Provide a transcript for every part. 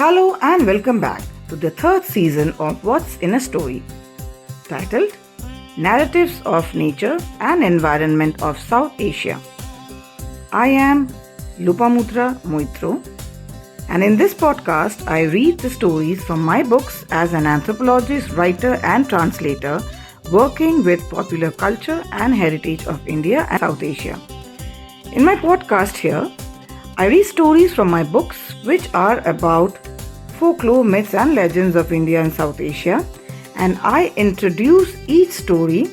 Hello and welcome back to the third season of What's in a Story, titled Narratives of Nature and Environment of South Asia. I am Lopamutra Moitro, and in this podcast I read the stories from my books as an anthropologist, writer and translator working with popular culture and heritage of India and South Asia. In my podcast here, I read stories from my books which are about folklore, myths and legends of India and South Asia, and I introduce each story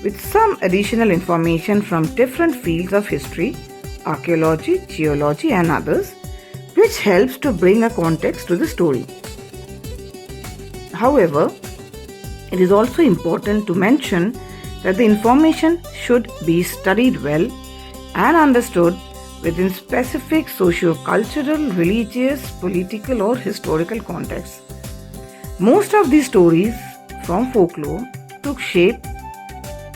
with some additional information from different fields of history, archaeology, geology and others, which helps to bring a context to the story. However, it is also important to mention that the information should be studied well and understood within specific socio-cultural, religious, political or historical contexts. Most of these stories from folklore took shape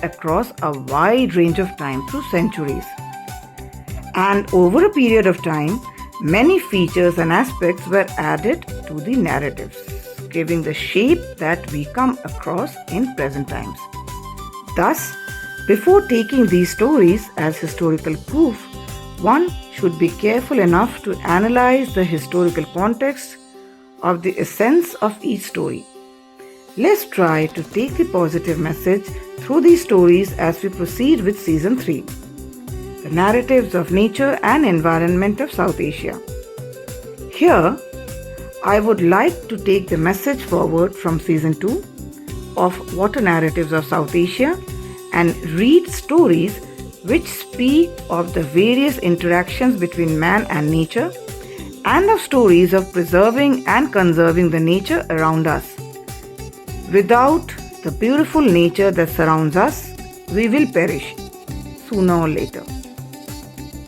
across a wide range of time through centuries. And over a period of time, many features and aspects were added to the narratives, giving the shape that we come across in present times. Thus, before taking these stories as historical proof, one should be careful enough to analyze the historical context of the essence of each story. Let's try to take the positive message through these stories as we proceed with Season 3, the narratives of nature and environment of South Asia. Here, I would like to take the message forward from Season 2 of Water Narratives of South Asia and read stories which speak of the various interactions between man and nature and of stories of preserving and conserving the nature around us. Without the beautiful nature that surrounds us, we will perish sooner or later.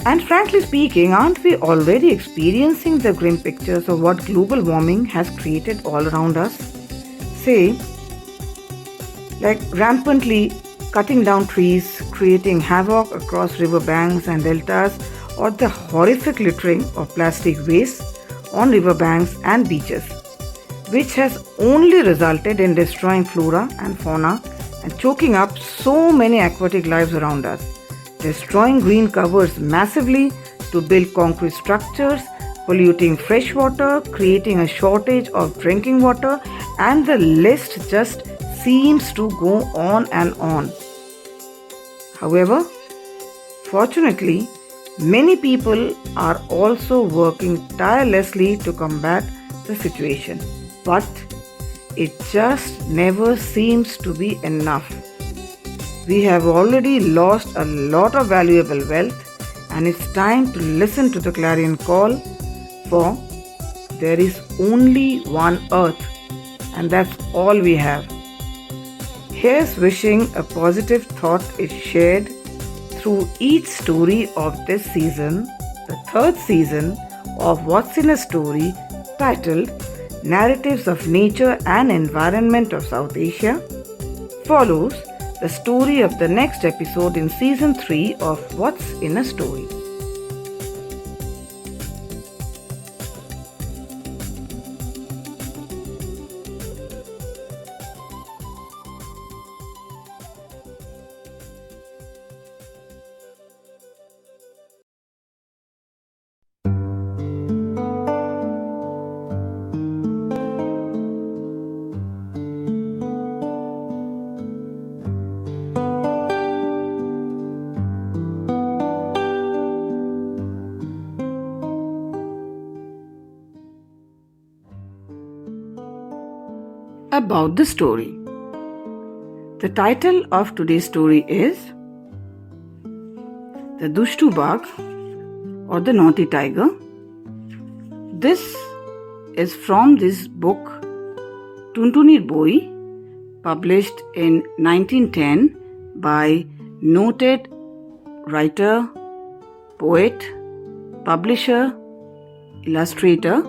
And frankly speaking, aren't we already experiencing the grim pictures of what global warming has created all around us? Say, like rampantly cutting down trees, creating havoc across river banks and deltas, or the horrific littering of plastic waste on river banks and beaches, which has only resulted in destroying flora and fauna and choking up so many aquatic lives around us, destroying green covers massively to build concrete structures, polluting fresh water, creating a shortage of drinking water, and the list just seems to go on and on. However, fortunately, many people are also working tirelessly to combat the situation. But it just never seems to be enough. We have already lost a lot of valuable wealth, and it's time to listen to the clarion call, for there is only one earth, and that's all we have. Here's wishing a positive thought is shared through each story of this season, the third season of What's in a Story, titled Narratives of Nature and Environment of South Asia. Follows the story of the next episode in Season 3 of What's in a Story. About the story. The title of today's story is The Dushtu Bagh, or the Naughty Tiger. This is from this book Tuntunir Boi, published in 1910 by noted writer, poet, publisher, illustrator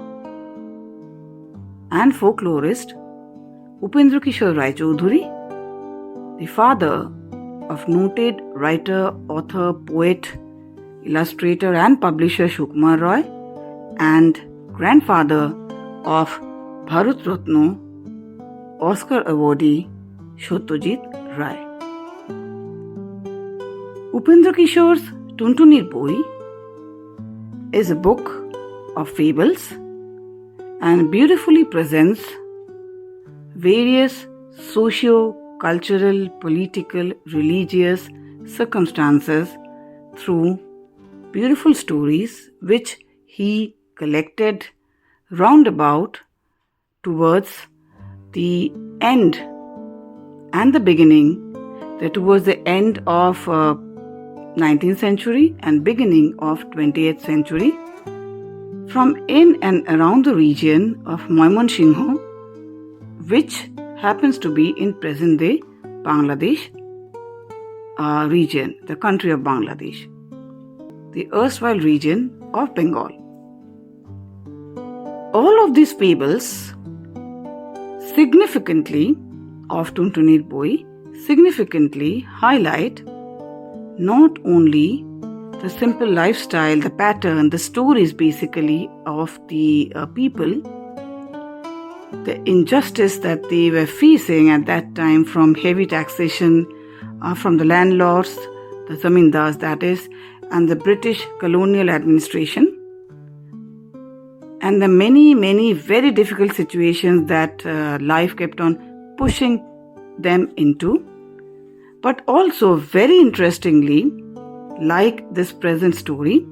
and folklorist Upendrakishore Ray Chowdhury, the father of noted writer, author, poet, illustrator and publisher Sukumar Roy, and grandfather of Bharat Ratna Oscar awardee Satyajit Ray. Upendrakishore's Tuntunir Boi is a book of fables and beautifully presents various socio-cultural, political, religious circumstances through beautiful stories which he collected roundabout towards the end and the beginning, towards the end of 19th century and beginning of 20th century, from in and around the region of Mymansingh, which happens to be in present-day Bangladesh region, the country of Bangladesh, the erstwhile region of Bengal. All of these fables significantly of Tuntunir Boi significantly highlight not only the simple lifestyle, the pattern, the stories basically of the people, the injustice that they were facing at that time from heavy taxation from the landlords, the zamindars that is, and the British colonial administration, and the many very difficult situations that life kept on pushing them into. But also very interestingly, like this present story,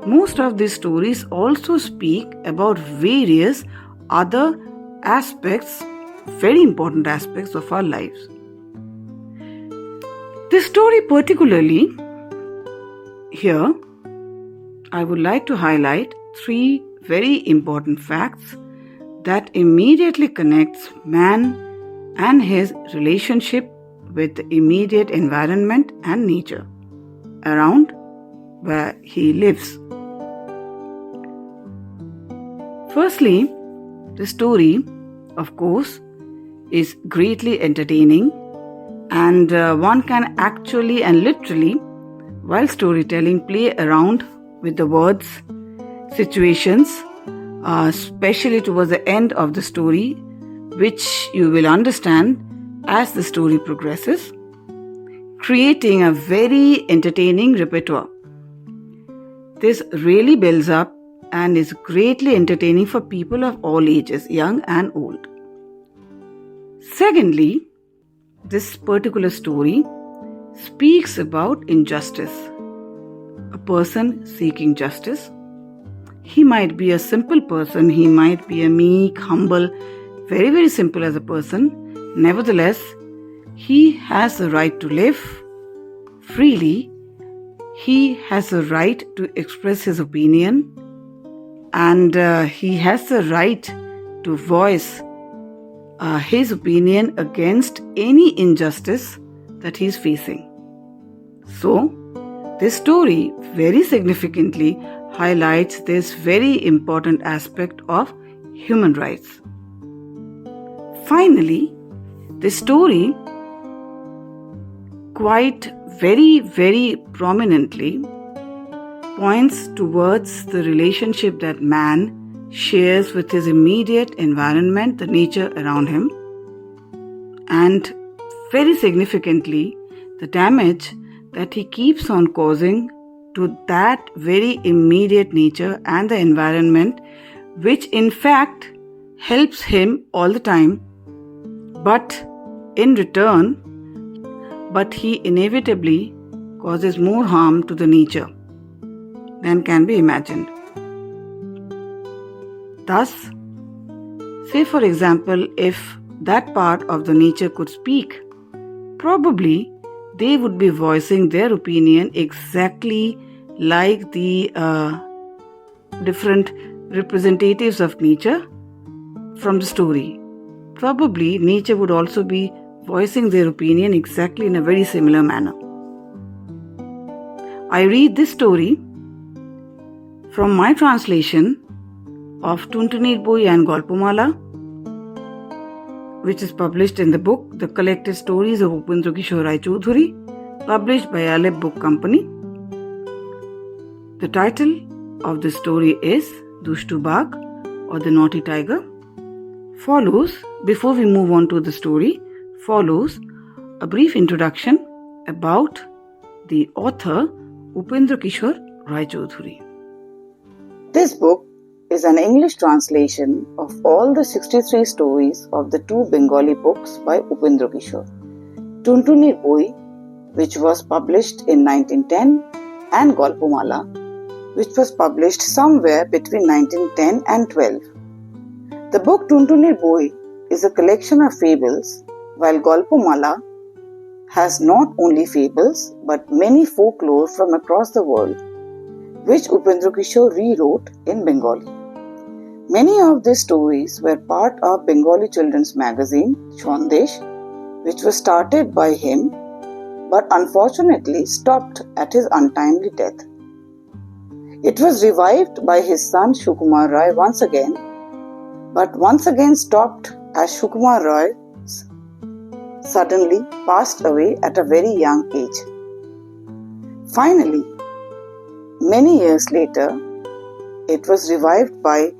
most of these stories also speak about various other aspects, very important aspects of our lives. This story particularly, here, I would like to highlight 3 very important facts that immediately connects man and his relationship with the immediate environment and nature around where he lives. Firstly, the story, of course, is greatly entertaining, and one can actually and literally, while storytelling, play around with the words, situations, especially towards the end of the story, which you will understand as the story progresses, creating a very entertaining repertoire. This really builds up and is greatly entertaining for people of all ages, young and old. Secondly, this particular story speaks about injustice. A person seeking justice. He might be a simple person, he might be a meek, humble, very simple as a person. Nevertheless, he has the right to live freely. He has the right to express his opinion, and he has the right to voice his opinion against any injustice that he is facing. So, this story very significantly highlights this very important aspect of human rights. Finally, this story quite very prominently points towards the relationship that man shares with his immediate environment, the nature around him, and very significantly the damage that he keeps on causing to that very immediate nature and the environment, which in fact helps him all the time, but in return, he inevitably causes more harm to the nature than can be imagined. Thus, say for example, if that part of the nature could speak, probably they would be voicing their opinion exactly like the different representatives of nature from the story. Probably nature would also be voicing their opinion exactly in a very similar manner. I read this story from my translation of Tuntunir Boi and Golpomala, which is published in the book The Collected Stories of Upendrakishore Ray Chowdhury, published by Aleph Book Company. The title of the story is Dushtu Bagh, or the naughty tiger? Before we move on to the story, follows a brief introduction about the author Upendrakishore Ray Chowdhury. This book is an English translation of all the 63 stories of the two Bengali books by Upendrakishore, Tuntunir Boi, which was published in 1910, and Golpomala, which was published somewhere between 1910 and 12. The book Tuntunir Boi is a collection of fables, while Golpomala has not only fables but many folklore from across the world, which Upendrakishore rewrote in Bengali. Many of these stories were part of Bengali children's magazine Bangldesh, which was started by him but unfortunately stopped at his untimely death. It was revived by his son Sukumar Roy once again, but once again stopped as Sukumar Roy suddenly passed away at a very young age. Finally, many years later, it was revived by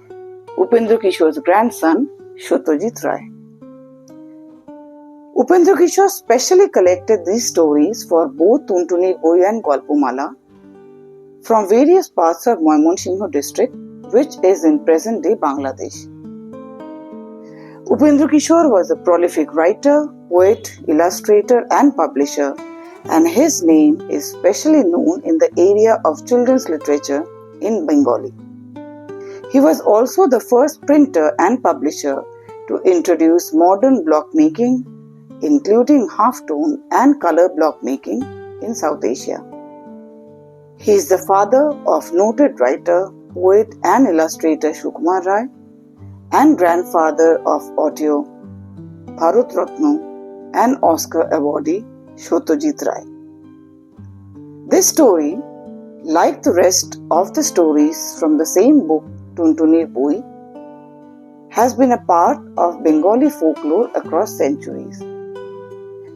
Upendrakishore's grandson Satyajit Ray. Upendrakishore specially collected these stories for both Tuntunir Boi and Golpomala from various parts of Mymansingh district, which is in present-day Bangladesh. Upendrakishore was a prolific writer, poet, illustrator and publisher, and his name is specially known in the area of children's literature in Bengali. He was also the first printer and publisher to introduce modern block making, including half-tone and color block making in South Asia. He is the father of noted writer, poet and illustrator Sukumar Ray and grandfather of auteur Bharat Ratna and Oscar awardee Satyajit Ray. This story, like the rest of the stories from the same book Tuntunir Boi, has been a part of Bengali folklore across centuries.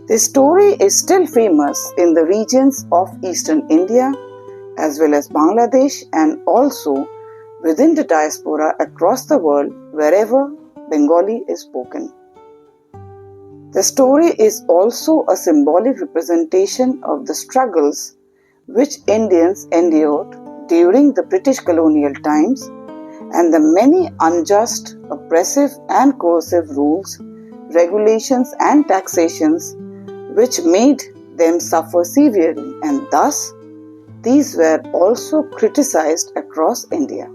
This story is still famous in the regions of eastern India as well as Bangladesh and also within the diaspora across the world wherever Bengali is spoken. The story is also a symbolic representation of the struggles which Indians endured during the British colonial times and the many unjust, oppressive and coercive rules, regulations and taxations which made them suffer severely, and thus these were also criticized across India.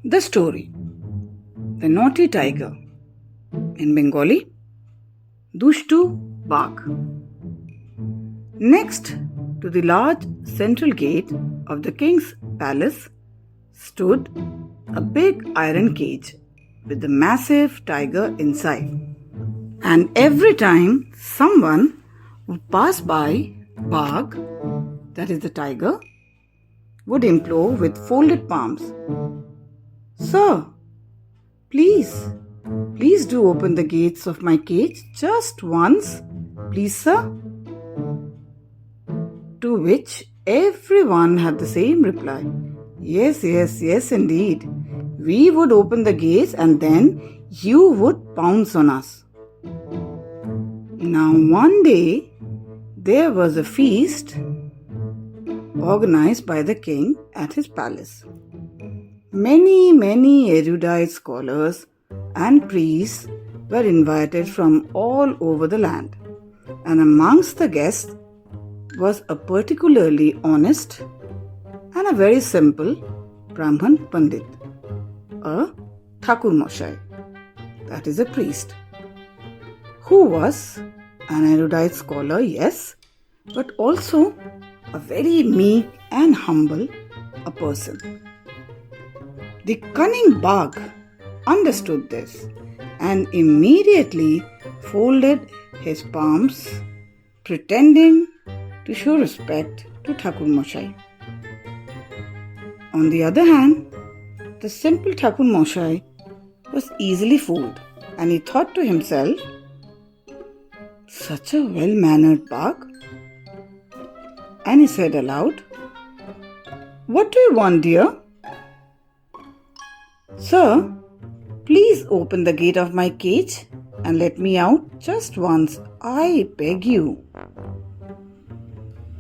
The story, The Naughty Tiger, in Bengali, Dushtu Bagh. Next to the large central gate of the king's palace stood a big iron cage with a massive tiger inside. And every time someone would pass by, Bagh, that is the tiger, would implore with folded palms, "Sir, please do open the gates of my cage just once, please, sir." To which everyone had the same reply, Yes, indeed. We would open the gates and then you would pounce on us." Now one day there was a feast organized by the king at his palace. Many erudite scholars and priests were invited from all over the land, and amongst the guests was a particularly honest and a very simple Brahman Pandit, a Thakur Moshai, that is a priest, who was an erudite scholar, yes, but also a very meek and humble a person. The cunning Bagh understood this and immediately folded his palms, pretending to show respect to Thakur Moshai. On the other hand, the simple Thakur Moshai was easily fooled, and he thought to himself, such a well-mannered Bagh? And he said aloud, what do you want, dear? Sir, please open the gate of my cage and let me out just once, I beg you.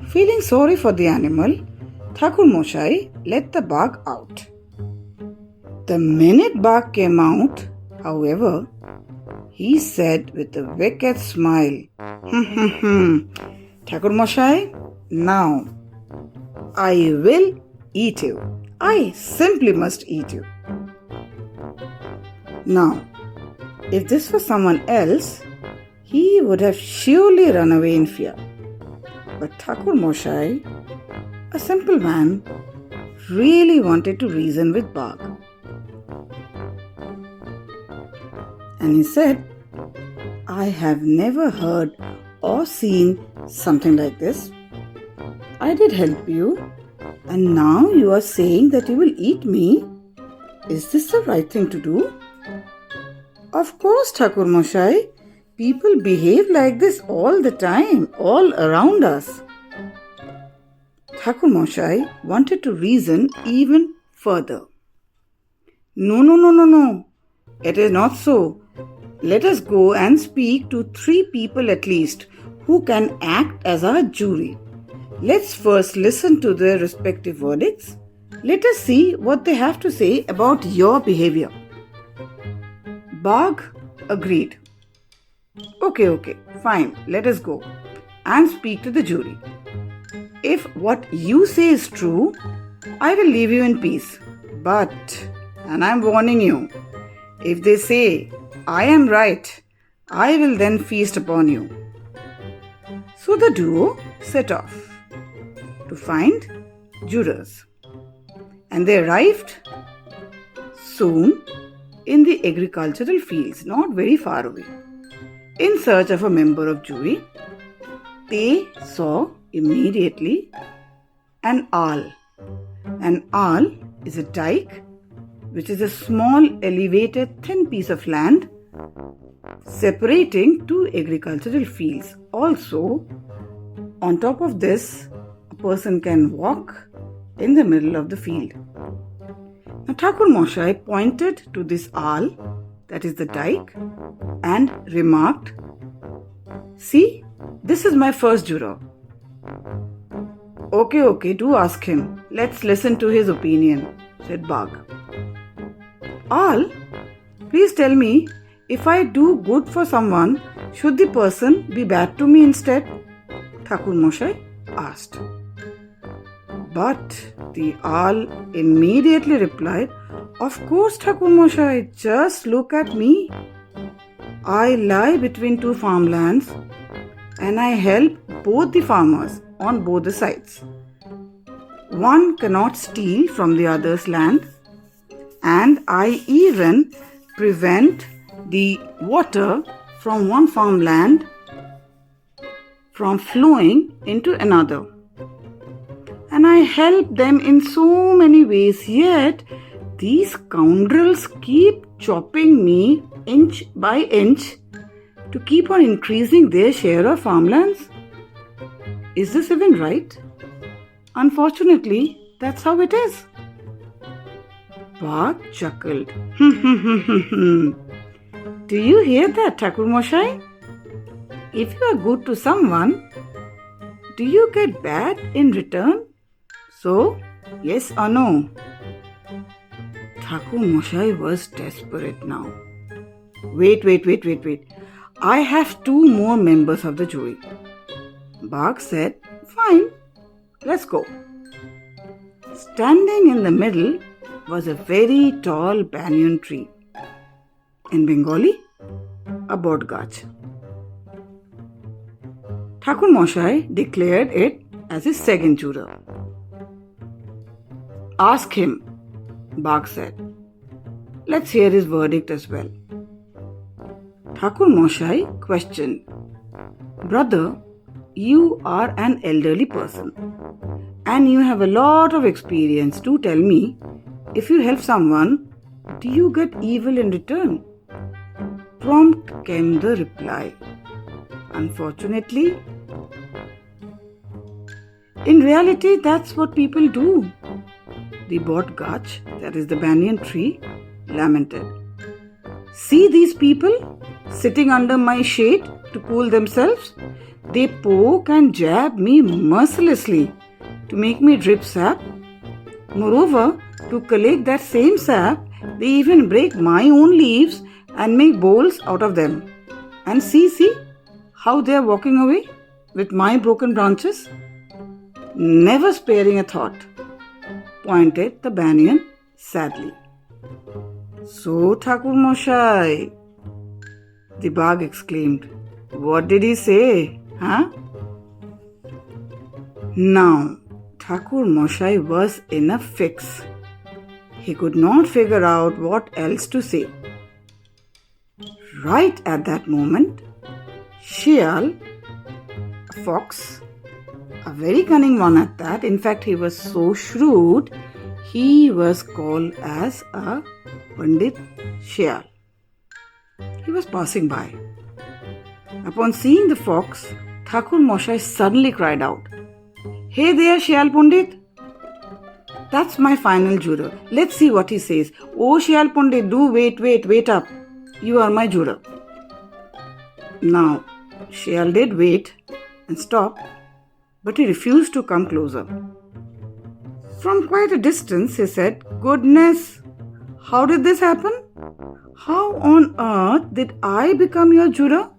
Feeling sorry for the animal, Thakur Moshai let the Bagh out. The minute Bagh came out, however, he said with a wicked smile, Thakur Moshai, now I will eat you. I simply must eat you. Now, if this was someone else, he would have surely run away in fear. But Thakur Moshai, a simple man, really wanted to reason with Bagh. And he said, I have never heard or seen something like this. I did help you, and now you are saying that you will eat me. Is this the right thing to do? Of course, Thakur Moshai, people behave like this all the time, all around us. Thakur Moshai wanted to reason even further. No. It is not so. Let us go and speak to 3 people at least who can act as our jury. Let's first listen to their respective verdicts. Let us see what they have to say about your behaviour. Bagh agreed. Okay, fine, let us go and speak to the jury. If what you say is true, I will leave you in peace. But, and I am warning you, if they say I am right, I will then feast upon you. So the duo set off to find jurors, and they arrived soon in the agricultural fields, not very far away. In search of a member of jury, they saw immediately an awl. An awl is a dike, which is a small elevated thin piece of land separating 2 agricultural fields. Also, on top of this, a person can walk in the middle of the field. Now, Thakur Moshai pointed to this awl, that is the dike, and remarked, see, this is my first juror. Okay, do ask him. Let's listen to his opinion, said Bagh. Awl, please tell me, if I do good for someone, should the person be bad to me instead? Thakur Moshai asked. But the owl immediately replied, of course, Thakur Moshai, just look at me. I lie between 2 farmlands and I help both the farmers on both the sides. One cannot steal from the other's land, and I even prevent the water from one farmland from flowing into another. And I help them in so many ways, yet these scoundrels keep chopping me inch by inch to keep on increasing their share of farmlands. Is this even right? Unfortunately, that's how it is. Bagh chuckled. Do you hear that, Thakur Moshai? If you are good to someone, do you get bad in return? So, yes or no? Thakur Moshai was desperate now. Wait. I have 2 more members of the jury. Bagh said, fine, let's go. Standing in the middle was a very tall banyan tree. In Bengali, a bodgach. Thakur Moshai declared it as his second juror. Ask him, Bagh said. Let's hear his verdict as well. Thakur Moshai questioned, Brother, you are an elderly person and you have a lot of experience. Do tell me, if you help someone, do you get evil in return? Prompt came the reply. Unfortunately, in reality, that's what people do. The bot gach, that is the banyan tree, lamented. See these people sitting under my shade to cool themselves? They poke and jab me mercilessly to make me drip sap. Moreover, to collect that same sap, they even break my own leaves and make bowls out of them. And see how they are walking away with my broken branches. Never sparing a thought, pointed the banyan sadly. So, Thakur Moshai, the Bagh exclaimed. What did he say? Huh? Now, Thakur Moshai was in a fix. He could not figure out what else to say. Right at that moment, Shial, a fox, a very cunning one at that, in fact he was so shrewd, he was called as a Pandit Shial. He was passing by. Upon seeing the fox, Thakur Moshai suddenly cried out, Hey there, Shial Pandit! That's my final juror. Let's see what he says. Oh, Shial Pandit, do wait up. You are my juror. Now, Shial did wait and stop, but he refused to come closer. From quite a distance, he said, Goodness, how did this happen? How on earth did I become your juror?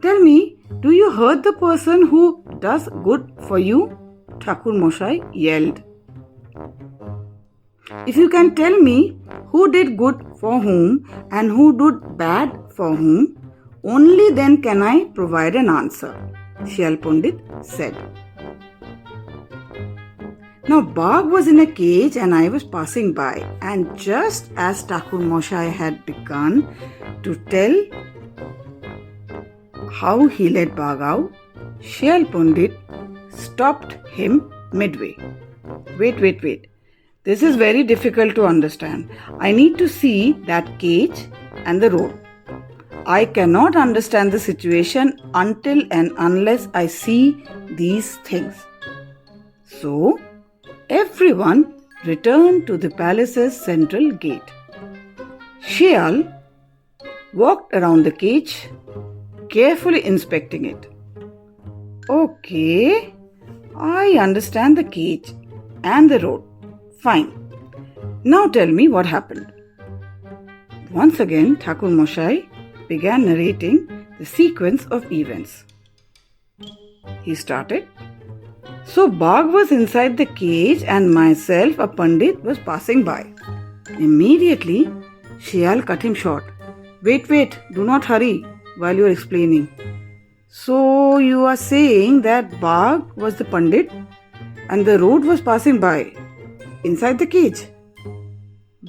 Tell me, do you hurt the person who does good for you? Thakur Moshai yelled. If you can tell me who did good for whom and who did bad for whom, only then can I provide an answer, Shial Pandit said. Now Bagh was in a cage and I was passing by, and just as Thakur Moshai had begun to tell how he let Bagh out, Shial Pandit stopped him midway. Wait. This is very difficult to understand. I need to see that cage and the road. I cannot understand the situation until and unless I see these things. So, everyone returned to the palace's central gate. Shial walked around the cage, carefully inspecting it. Okay, I understand the cage and the road. Fine. Now tell me what happened. Once again, Thakur Moshai began narrating the sequence of events. He started. So Bagh was inside the cage and myself, a Pandit, was passing by. Immediately, Shial cut him short. Wait, do not hurry while you are explaining. So you are saying that Bagh was the Pandit and the road was passing by inside the cage?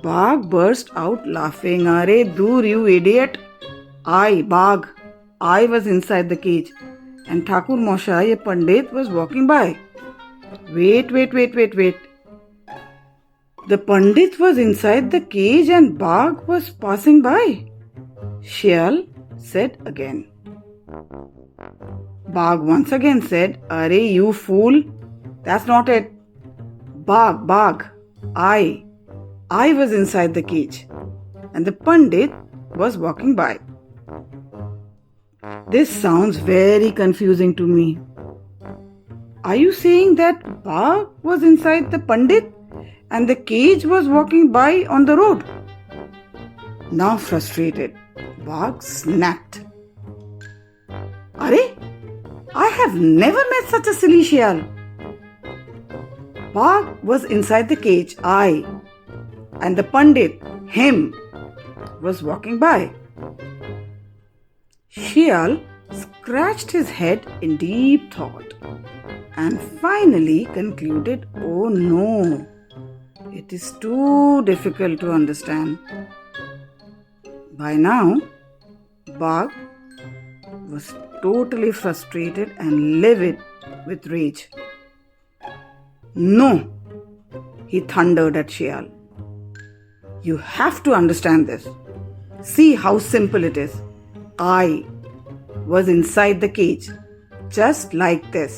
Bagh burst out laughing. Arey dur, you idiot! Bagh, I was inside the cage and Thakur Moshai, a Pandit, was walking by. Wait. The Pandit was inside the cage and Bagh was passing by, Shial said again. Bagh once again said, Arey you fool, that's not it. Bagh, I was inside the cage and the Pandit was walking by. This sounds very confusing to me. Are you saying that Bagh was inside the Pandit and the cage was walking by on the road? Now frustrated, Bagh snapped. Arey, I have never met such a silly Shial. Bagh was inside the cage, and the Pandit, him, was walking by. Shial scratched his head in deep thought and finally concluded, oh no, it is too difficult to understand. By now, Bagh was totally frustrated and livid with rage. "No," he thundered at Shial. "You have to understand this. See how simple it is. I was inside the cage, just like this."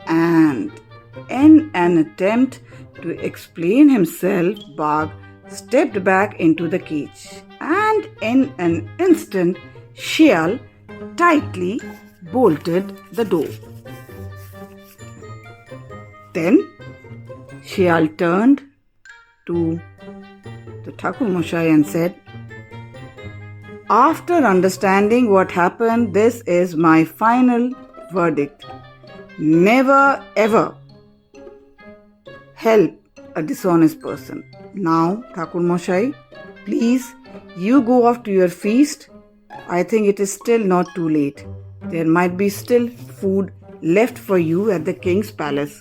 And in an attempt to explain himself, Bagh stepped back into the cage, and in an instant, Shial tightly bolted the door. Then Shial turned to the Thakur Mashai and said, "After understanding what happened, this is my final verdict. Never ever help a dishonest person. Now, Thakur Mashai, please, you go off to your feast. I think it is still not too late. There might be still food left for you at the king's palace.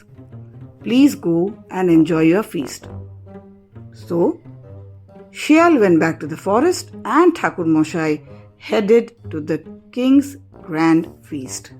Please go and enjoy your feast." So, Shial went back to the forest and Thakur Mashai headed to the king's grand feast.